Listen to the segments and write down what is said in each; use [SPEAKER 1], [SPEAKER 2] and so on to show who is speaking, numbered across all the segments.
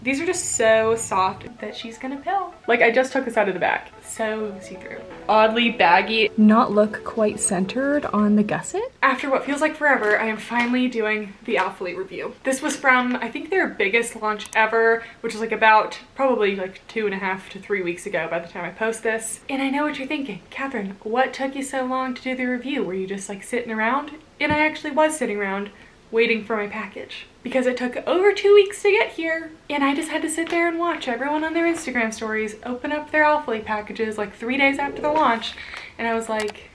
[SPEAKER 1] These are just so soft that she's gonna pill. Like, I just took this out of the back. So see-through. Oddly baggy. Not look quite centered on the gusset. After what feels like forever, I am finally doing the Alphalete review. This was from, I think, their biggest launch ever, which is like about probably like 2.5 to 3 weeks ago by the time I post this. And I know what you're thinking. Kathryn, what took you so long to do the review? Were you just like sitting around? And I actually was sitting around waiting for my package because it took over 2 weeks to get here, and I just had to sit there and watch everyone on their Instagram stories open up their Alphalete packages like 3 days after the launch, and I was like,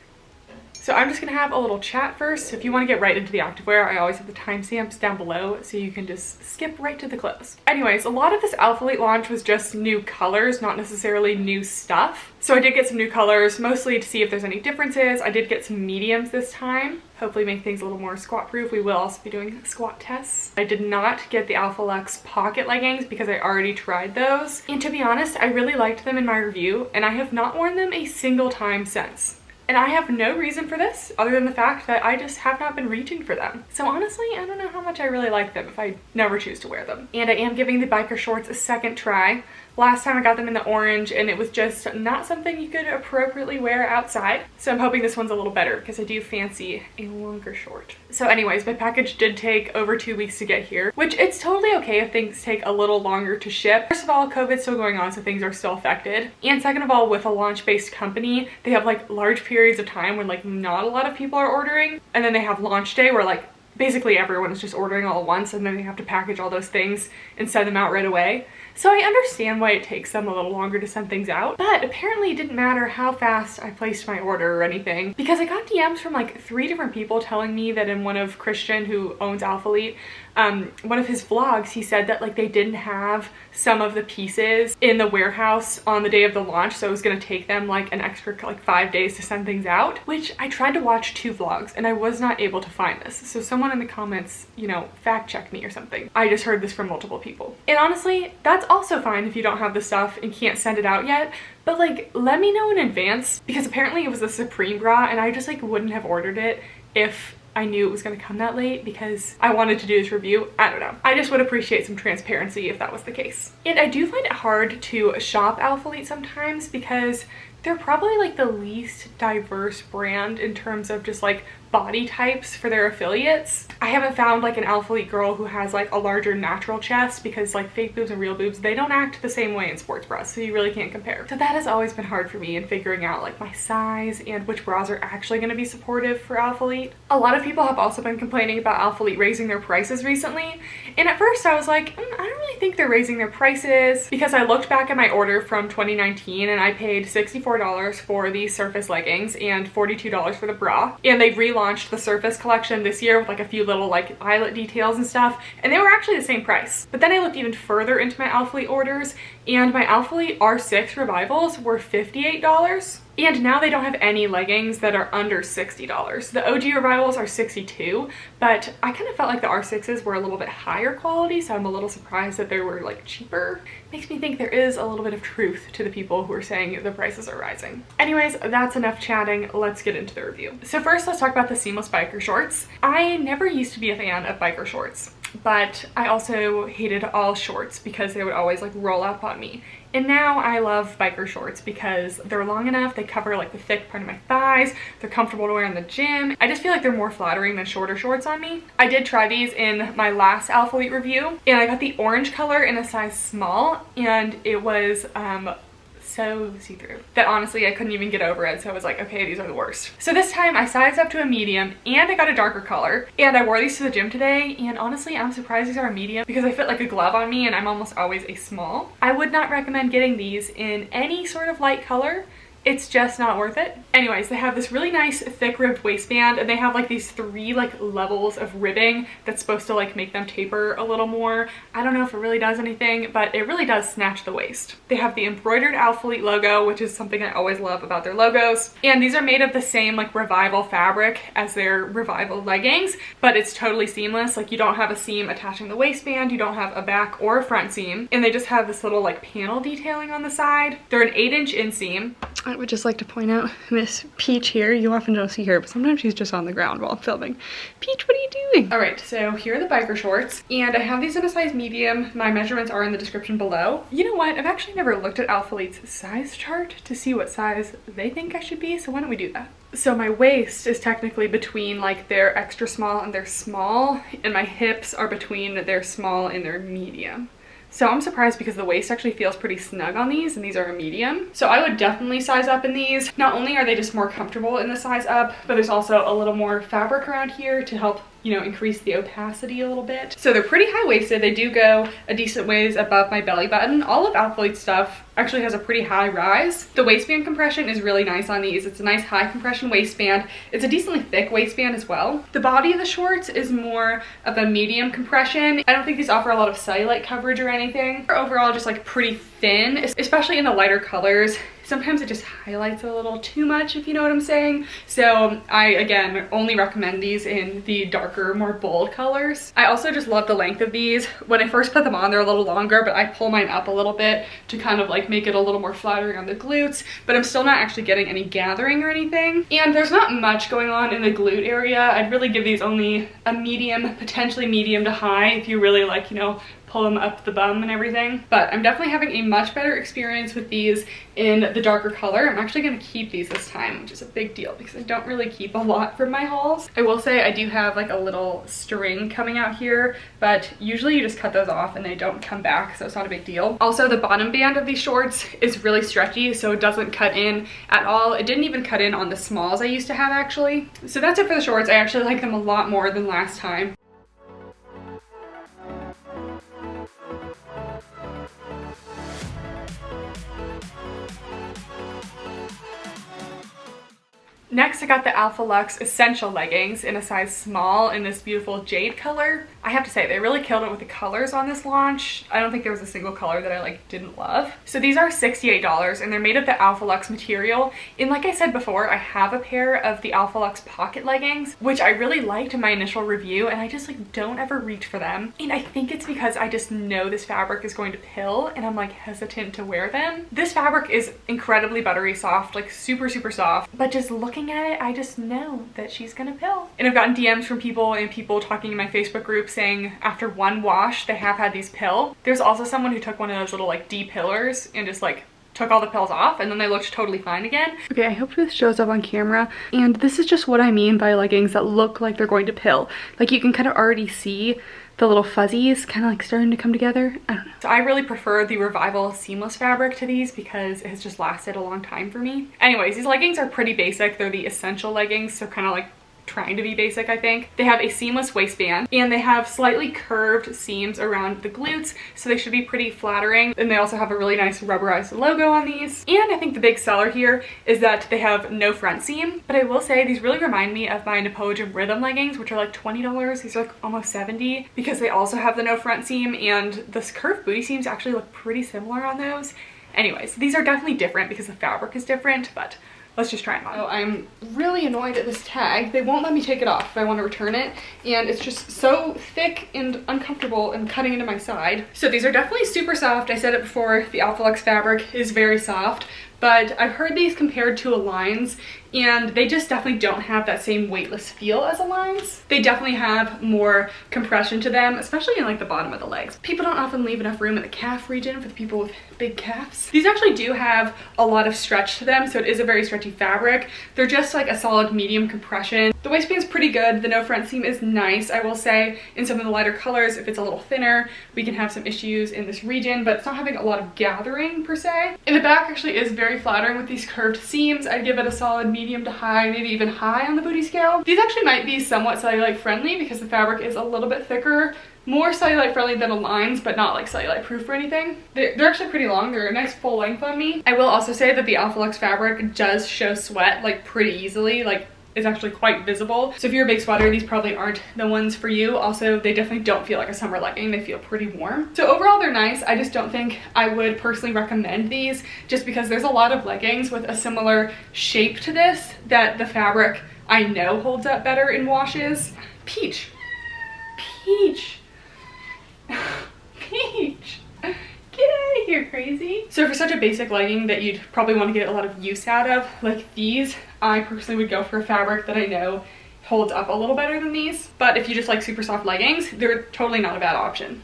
[SPEAKER 1] so I'm just gonna have a little chat first. If you want to get right into the activewear, I always have the timestamps down below so you can just skip right to the clothes. Anyways, a lot of this Alphalete launch was just new colors, not necessarily new stuff. So I did get some new colors, mostly to see if there's any differences. I did get some mediums this time. Hopefully make things a little more squat proof. We will also be doing squat tests. I did not get the Alphalux pocket leggings because I already tried those. And to be honest, I really liked them in my review, and I have not worn them a single time since. And I have no reason for this other than the fact that I just have not been reaching for them. So honestly, I don't know how much I really like them if I never choose to wear them. And I am giving the biker shorts a second try. Last time I got them in the orange and it was just not something you could appropriately wear outside. So I'm hoping this one's a little better because I do fancy a longer short. So anyways, my package did take over 2 weeks to get here, which it's totally okay if things take a little longer to ship. First of all, COVID's still going on, so things are still affected. And second of all, with a launch-based company, they have like large periods of time when like not a lot of people are ordering. And then they have launch day where like basically everyone is just ordering all at once, and then they have to package all those things and send them out right away. So I understand why it takes them a little longer to send things out, but apparently it didn't matter how fast I placed my order or anything, because I got DMs from like 3 different people telling me that in one of Christian, who owns Alphalete, one of his vlogs, he said that like they didn't have some of the pieces in the warehouse on the day of the launch, so it was gonna take them like an extra like 5 days to send things out, which I tried to watch 2 vlogs and I was not able to find this. So someone in the comments, you know, fact check me or something. I just heard this from multiple people. And honestly, that's also fine if you don't have the stuff and can't send it out yet, but like let me know in advance, because apparently it was a Supreme bra and I just like wouldn't have ordered it if I knew it was gonna come that late because I wanted to do this review. I don't know. I just would appreciate some transparency if that was the case. And I do find it hard to shop Alphalete sometimes because they're probably like the least diverse brand in terms of just like body types for their affiliates. I haven't found like an Alphalete girl who has like a larger natural chest, because like fake boobs and real boobs, they don't act the same way in sports bras, so you really can't compare. So that has always been hard for me in figuring out like my size and which bras are actually going to be supportive for Alphalete. A lot of people have also been complaining about Alphalete raising their prices recently, and at first I was like, I don't really think they're raising their prices, because I looked back at my order from 2019 and I paid $64 for the Surface leggings and $42 for the bra, and they relaunched the Surface collection this year with like a few little like eyelet details and stuff, and they were actually the same price. But then I looked even further into my Alphalete orders, and my Alphalete R6 revivals were $58. And now they don't have any leggings that are under $60. The OG revivals are $62, but I kind of felt like the R6s were a little bit higher quality, so I'm a little surprised that they were like cheaper. Makes me think there is a little bit of truth to the people who are saying the prices are rising. Anyways, that's enough chatting. Let's get into the review. So first, let's talk about the seamless biker shorts. I never used to be a fan of biker shorts, but I also hated all shorts because they would always like roll up on me. And now I love biker shorts because they're long enough, they cover like the thick part of my thighs, they're comfortable to wear in the gym. I just feel like they're more flattering than shorter shorts on me. I did try these in my last Alphalete review, and I got the orange color in a size small, and it was so see-through that honestly I couldn't even get over it, so I was like, okay, these are the worst. So this time I sized up to a medium and I got a darker color, and I wore these to the gym today, and honestly I'm surprised these are a medium because they fit like a glove on me and I'm almost always a small. I would not recommend getting these in any sort of light color. It's just not worth it. Anyways, they have this really nice thick ribbed waistband, and they have like these 3 like levels of ribbing that's supposed to like make them taper a little more. I don't know if it really does anything, but it really does snatch the waist. They have the embroidered Alphalete logo, which is something I always love about their logos. And these are made of the same like Revival fabric as their Revival leggings, but it's totally seamless. Like you don't have a seam attaching the waistband, you don't have a back or a front seam, and they just have this little like panel detailing on the side. They're an 8-inch inseam. I would just like to point out Miss Peach here. You often don't see her, but sometimes she's just on the ground while I'm filming. Peach, what are you doing? All right, so here are the biker shorts, and I have these in a size medium. My measurements are in the description below. You know what? I've actually never looked at Alphalete's size chart to see what size they think I should be, so why don't we do that? So my waist is technically between like their extra small and their small, and my hips are between their small and their medium. So I'm surprised because the waist actually feels pretty snug on these, and these are a medium. So I would definitely size up in these. Not only are they just more comfortable in the size up, but there's also a little more fabric around here to help, you know, increase the opacity a little bit. So they're pretty high-waisted. They do go a decent ways above my belly button. All of Alphalete stuff actually has a pretty high rise. The waistband compression is really nice on these. It's a nice high compression waistband. It's a decently thick waistband as well. The body of the shorts is more of a medium compression. I don't think these offer a lot of cellulite coverage or anything. They're overall just like pretty thin, especially in the lighter colors. Sometimes it just highlights a little too much, if you know what I'm saying. So I, again, only recommend these in the darker, more bold colors. I also just love the length of these. When I first put them on, they're a little longer, but I pull mine up a little bit to kind of like make it a little more flattering on the glutes, but I'm still not actually getting any gathering or anything. And there's not much going on in the glute area. I'd really give these only a medium, potentially medium to high if you really like, you know, pull them up the bum and everything. But I'm definitely having a much better experience with these in the darker color. I'm actually going to keep these this time, which is a big deal because I don't really keep a lot from my hauls. I will say I do have like a little string coming out here, but usually you just cut those off and they don't come back, so it's not a big deal. Also, the bottom band of these shorts is really stretchy, so it doesn't cut in at all. It didn't even cut in on the smalls I used to have actually. So that's it for the shorts. I actually like them a lot more than last time. Next, I got the Alphalux Essential Leggings in a size small in this beautiful jade color. I have to say, they really killed it with the colors on this launch. I don't think there was a single color that I like didn't love. So these are $68 and they're made of the Alphalux material. And like I said before, I have a pair of the Alphalux pocket leggings, which I really liked in my initial review, and I just like don't ever reach for them. And I think it's because I just know this fabric is going to pill and I'm like hesitant to wear them. This fabric is incredibly buttery soft, like super, super soft, but just looking at it, I just know that she's gonna pill. And I've gotten DMs from people and people talking in my Facebook group saying after one wash, they have had these pill. There's also someone who took one of those little like de-pillers and just like took all the pills off and then they looked totally fine again. Okay, I hope this shows up on camera. And this is just what I mean by leggings that look like they're going to pill. Like you can kind of already see the little fuzzies kind of like starting to come together. I don't know. So I really prefer the Revival seamless fabric to these because it has just lasted a long time for me. Anyways, these leggings are pretty basic. They're the essential leggings, so kind of like trying to be basic, I think. They have a seamless waistband and they have slightly curved seams around the glutes, so they should be pretty flattering. And they also have a really nice rubberized logo on these. And I think the big seller here is that they have no front seam, but I will say these really remind me of my Nepoagym Rhythm leggings, which are like $20. These are like almost $70 because they also have the no front seam, and this curved booty seams actually look pretty similar on those. Anyways, these are definitely different because the fabric is different, but let's just try them on. Oh, I'm really annoyed at this tag. They won't let me take it off if I want to return it, and it's just so thick and uncomfortable and cutting into my side. So these are definitely super soft. I said it before, the Alphalux fabric is very soft, but I've heard these compared to Aligns, and they just definitely don't have that same weightless feel as Aligns. They definitely have more compression to them, especially in like the bottom of the legs. People don't often leave enough room in the calf region for the people with big calves. These actually do have a lot of stretch to them, so it is a very stretchy fabric. They're just like a solid medium compression. The waistband's pretty good. The no front seam is nice. I will say in some of the lighter colors, if it's a little thinner, we can have some issues in this region, but it's not having a lot of gathering per se. In the back actually is very flattering with these curved seams. I'd give it a solid medium to high, maybe even high on the booty scale. These actually might be somewhat cellulite friendly because the fabric is a little bit thicker. More cellulite friendly than Aligns, but not like cellulite proof or anything. They're actually pretty long. They're a nice full length on me. I will also say that the Alphalux fabric does show sweat like pretty easily. Like it's actually quite visible. So if you're a big sweater, these probably aren't the ones for you. Also, they definitely don't feel like a summer legging. They feel pretty warm. So overall, they're nice. I just don't think I would personally recommend these just because there's a lot of leggings with a similar shape to this that the fabric I know holds up better in washes. Peach. Peach. Peach. Get out of here, crazy? So for such a basic legging that you'd probably want to get a lot of use out of, like these, I personally would go for a fabric that I know holds up a little better than these. But if you just like super soft leggings, they're totally not a bad option.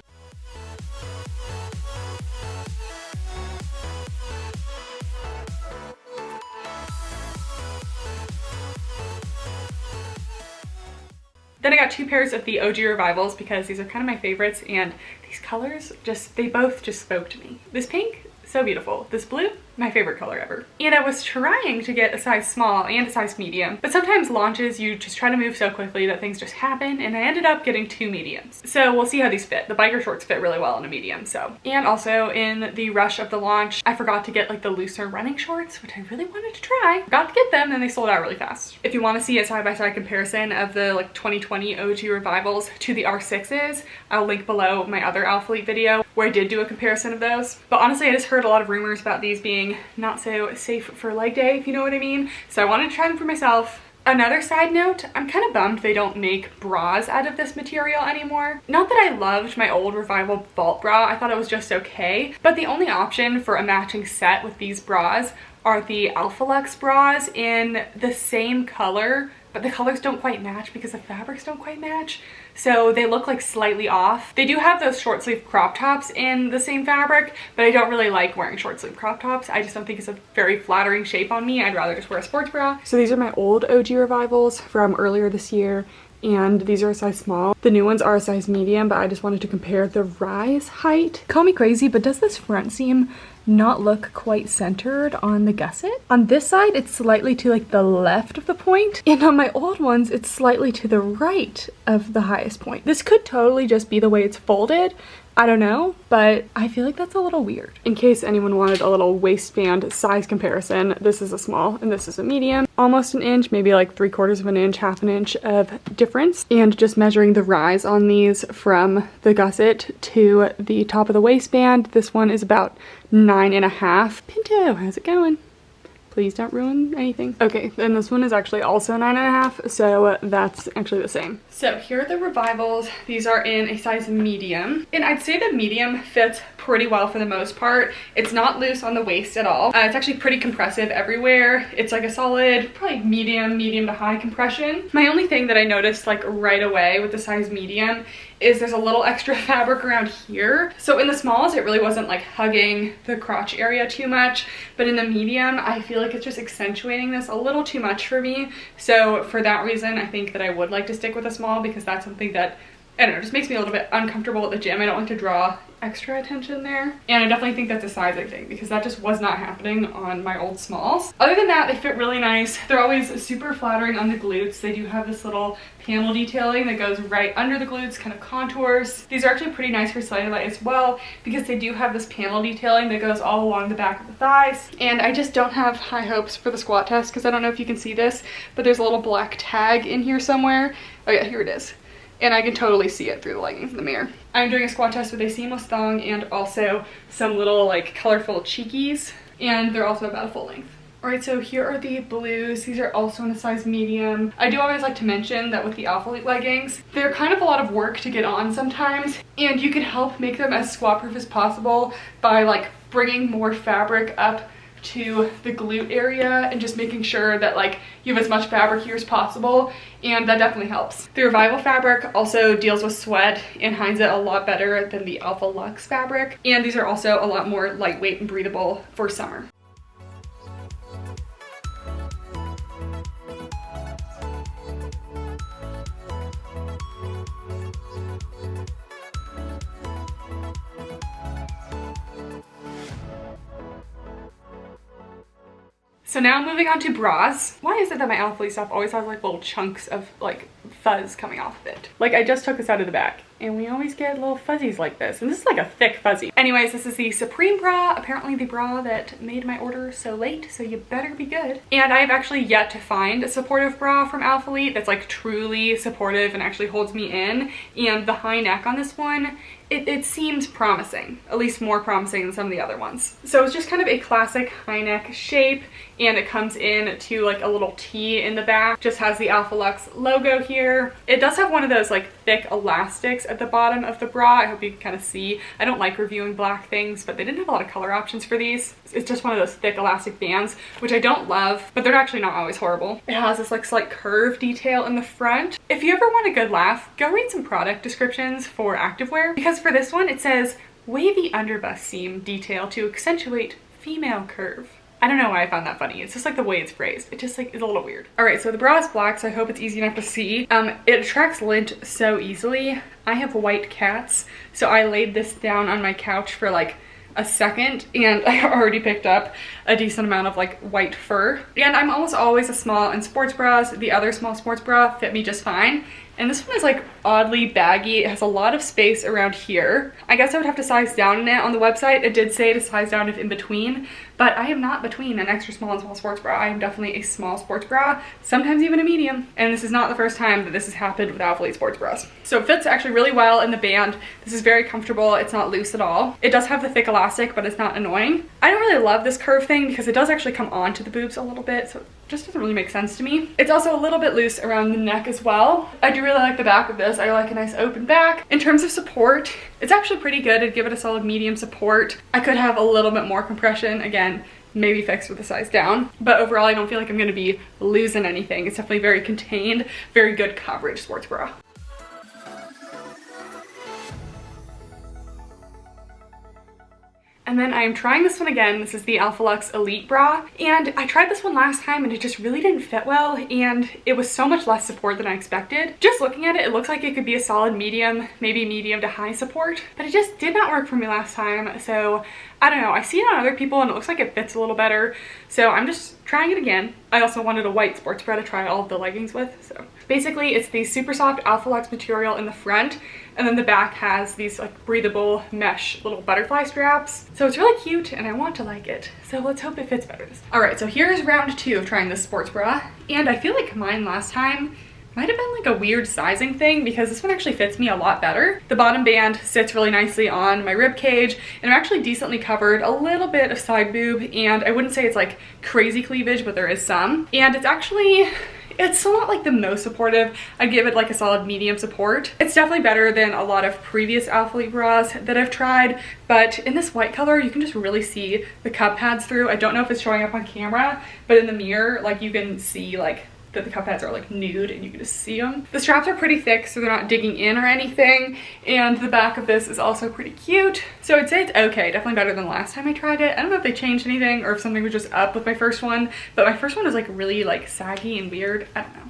[SPEAKER 1] Then I got 2 pairs of the OG Revivals because these are kind of my favorites, and these colors they both just spoke to me. This pink, so beautiful. This blue, my favorite color ever. And I was trying to get a size small and a size medium, but sometimes launches, you just try to move so quickly that things just happen, and I ended up getting 2 mediums. So we'll see how these fit. The biker shorts fit really well in a medium, so. And also in the rush of the launch, I forgot to get like the looser running shorts, which I really wanted to try. Got to get them, and they sold out really fast. If you want to see a side-by-side comparison of the like 2020 OG Revivals to the R6s, I'll link below my other Alphalete video where I did do a comparison of those. But honestly, I just heard a lot of rumors about these being not so safe for leg day, if you know what I mean. So I wanted to try them for myself. Another side note, I'm kind of bummed they don't make bras out of this material anymore. Not that I loved my old Revival Vault bra, I thought it was just okay, but the only option for a matching set with these bras are the Alphalux bras in the same color, but the colors don't quite match because the fabrics don't quite match. So they look like slightly off. They do have those short sleeve crop tops in the same fabric, but I don't really like wearing short sleeve crop tops. I just don't think it's a very flattering shape on me. I'd rather just wear a sports bra. So these are my old OG Revivals from earlier this year, and these are a size small. The new ones are a size medium, but I just wanted to compare the rise height. Call me crazy, but does this front seam not look quite centered on the gusset? On this side, it's slightly to like the left of the point, and on my old ones, it's slightly to the right of the highest point. This could totally just be the way it's folded. I don't know, but I feel like that's a little weird. In case anyone wanted a little waistband size comparison, this is a small and this is a medium. Almost an inch, maybe like 3/4 of an inch, half an inch of difference. And just measuring the rise on these from the gusset to the top of the waistband, this one is about 9.5. Pinto, how's it going? Please don't ruin anything. Okay, and this one is actually also 9.5, so that's actually the same. So here are the Revivals. These are in a size medium, and I'd say the medium fits pretty well for the most part. It's not loose on the waist at all. It's actually pretty compressive everywhere. It's like a solid, probably medium to high compression. My only thing that I noticed like right away with the size medium is there's a little extra fabric around here. So in the smalls, it really wasn't like hugging the crotch area too much, but in the medium, I feel like it's just accentuating this a little too much for me. So for that reason, I think that I would like to stick with a small, because that's something that, I don't know, just makes me a little bit uncomfortable at the gym. I don't like to draw extra attention there. And I definitely think that's a sizing thing, because that just was not happening on my old smalls. Other than that, they fit really nice. They're always super flattering on the glutes. They do have this little panel detailing that goes right under the glutes, kind of contours. These are actually pretty nice for cellulite as well, because they do have this panel detailing that goes all along the back of the thighs. And I just don't have high hopes for the squat test, because I don't know if you can see this, but there's a little black tag in here somewhere. Oh yeah, here it is. And I can totally see it through the leggings in the mirror. I'm doing a squat test with a seamless thong and also some little like colorful cheekies, and they're also about a full length. All right, so here are the blues. These are also in a size medium. I do always like to mention that with the Alphalete leggings, they're kind of a lot of work to get on sometimes, and you can help make them as squat proof as possible by like bringing more fabric up to the glute area and just making sure that like you have as much fabric here as possible, and that definitely helps. The Revival fabric also deals with sweat and hides it a lot better than the Alphalux fabric, and these are also a lot more lightweight and breathable for summer. So now moving on to bras. Why is it that my Alphalete stuff always has like little chunks of like fuzz coming off of it? Like I just took this out of the back and we always get little fuzzies like this. And this is like a thick fuzzy. Anyways, this is the Supreme bra, apparently the bra that made my order so late, so you better be good. And I have actually yet to find a supportive bra from Alphalete that's like truly supportive and actually holds me in. And the high neck on this one, it seems promising, at least more promising than some of the other ones. So it's just kind of a classic high neck shape, and it comes in to like a little T in the back. Just has the Alphalux logo here. It does have one of those like thick elastics at the bottom of the bra. I hope you can kind of see. I don't like reviewing black things, but they didn't have a lot of color options for these. It's just one of those thick elastic bands, which I don't love, but they're actually not always horrible. It has this like slight curve detail in the front. If you ever want a good laugh, go read some product descriptions for activewear, because for this one it says wavy underbust seam detail to accentuate female curve. I don't know why I found that funny. It's just like the way it's phrased. It just like is a little weird. All right, so the bra is black, so I hope it's easy enough to see. It attracts lint so easily. I have white cats, so I laid this down on my couch for like a second and I already picked up a decent amount of like white fur. And I'm almost always a small in sports bras. The other small sports bra fit me just fine. And this one is like oddly baggy. It has a lot of space around here. I guess I would have to size down in it. On the website, it did say to size down if in between, but I am not between an extra small and small sports bra. I am definitely a small sports bra, sometimes even a medium. And this is not the first time that this has happened with Alphalete sports bras. So it fits actually really well in the band. This is very comfortable. It's not loose at all. It does have the thick elastic, but it's not annoying. I don't really love this curve thing because it does actually come onto the boobs a little bit, so it just doesn't really make sense to me. It's also a little bit loose around the neck as well. I do really like the back of this. I like a nice open back. In terms of support, it's actually pretty good. I'd give it a solid medium support. I could have a little bit more compression. Again, maybe fixed with a size down. But overall, I don't feel like I'm gonna be losing anything. It's definitely very contained, very good coverage sports bra. And then I am trying this one again. This is the Alphalux Elite bra. And I tried this one last time and it just really didn't fit well. And it was so much less support than I expected. Just looking at it, it looks like it could be a solid medium, maybe medium to high support. But it just did not work for me last time. So I don't know. I see it on other people and it looks like it fits a little better. So I'm just trying it again. I also wanted a white sports bra to try all of the leggings with. So basically it's the super soft Alphalux material in the front. And then the back has these like breathable mesh little butterfly straps. So it's really cute and I want to like it. So let's hope it fits better. All right, so here's round 2 of trying this sports bra. And I feel like mine last time might have been like a weird sizing thing because this one actually fits me a lot better. The bottom band sits really nicely on my rib cage and I'm actually decently covered, a little bit of side boob, and I wouldn't say it's like crazy cleavage, but there is some. And it's still not like the most supportive. I'd give it like a solid medium support. It's definitely better than a lot of previous Alphalete bras that I've tried, but in this white color, you can just really see the cup pads through. I don't know if it's showing up on camera, but in the mirror, like you can see like that the cup pads are like nude and you can just see them. The straps are pretty thick, so they're not digging in or anything. And the back of this is also pretty cute. So I'd say it's okay, definitely better than last time I tried it. I don't know if they changed anything or if something was just up with my first one, but my first one was like really like saggy and weird. I don't know.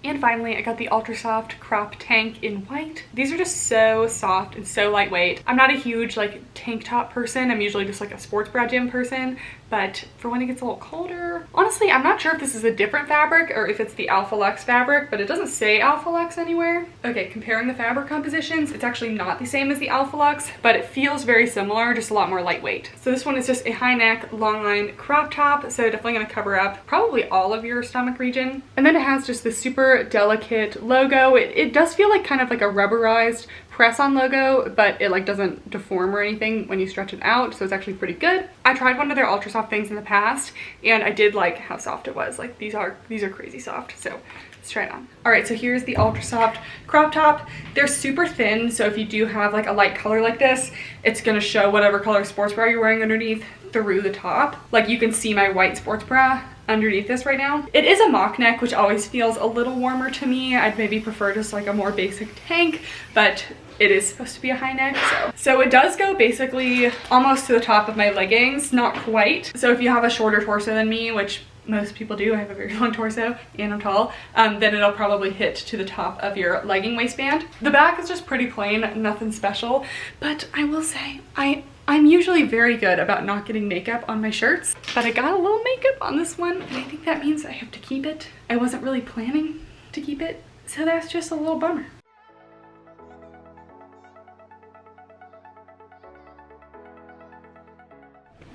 [SPEAKER 1] And finally, I got the Ultra Soft Crop Tank in white. These are just so soft and so lightweight. I'm not a huge like tank top person. I'm usually just like a sports bra gym person, but for when it gets a little colder, honestly, I'm not sure if this is a different fabric or if it's the Alphalux fabric, but it doesn't say Alphalux anywhere. Okay, comparing the fabric compositions, it's actually not the same as the Alphalux, but it feels very similar, just a lot more lightweight. So this one is just a high neck, long line crop top, so definitely gonna cover up probably all of your stomach region. And then it has just this super delicate logo. It does feel like kind of like a rubberized press-on logo, but it like doesn't deform or anything when you stretch it out, so it's actually pretty good. I tried one of their ultra soft things in the past and I did like how soft it was. Like these are crazy soft, so let's try it on. All right, so here's the ultra soft crop top. They're super thin, so if you do have like a light color like this, it's gonna show whatever color sports bra you're wearing underneath through the top. Like you can see my white sports bra underneath this right now. It is a mock neck, which always feels a little warmer to me. I'd maybe prefer just like a more basic tank, but it is supposed to be a high neck, so it does go basically almost to the top of my leggings, not quite. So if you have a shorter torso than me, which most people do, I have a very long torso and I'm tall, then it'll probably hit to the top of your legging waistband. The back is just pretty plain, nothing special, but I will say I'm usually very good about not getting makeup on my shirts, but I got a little makeup on this one and I think that means I have to keep it. I wasn't really planning to keep it, so that's just a little bummer.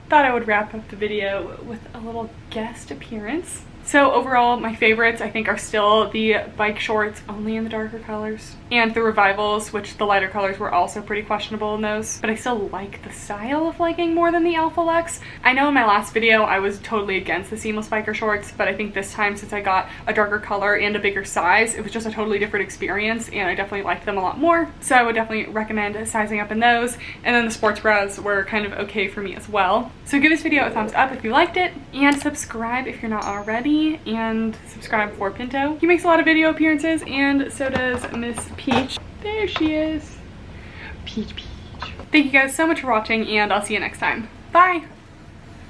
[SPEAKER 1] Thought I would wrap up the video with a little guest appearance. So overall, my favorites I think are still the bike shorts, only in the darker colors, and the revivals, which the lighter colors were also pretty questionable in those, but I still like the style of legging more than the Alphalux. I know in my last video I was totally against the seamless biker shorts, but I think this time, since I got a darker color and a bigger size, it was just a totally different experience, and I definitely liked them a lot more. So I would definitely recommend sizing up in those. And then the sports bras were kind of okay for me as well. So give this video a thumbs up if you liked it, and subscribe if you're not already, and subscribe for Pinto. He makes a lot of video appearances, and so does Miss Peach. There she is. Peach. Thank you guys so much for watching, and I'll see you next time. Bye!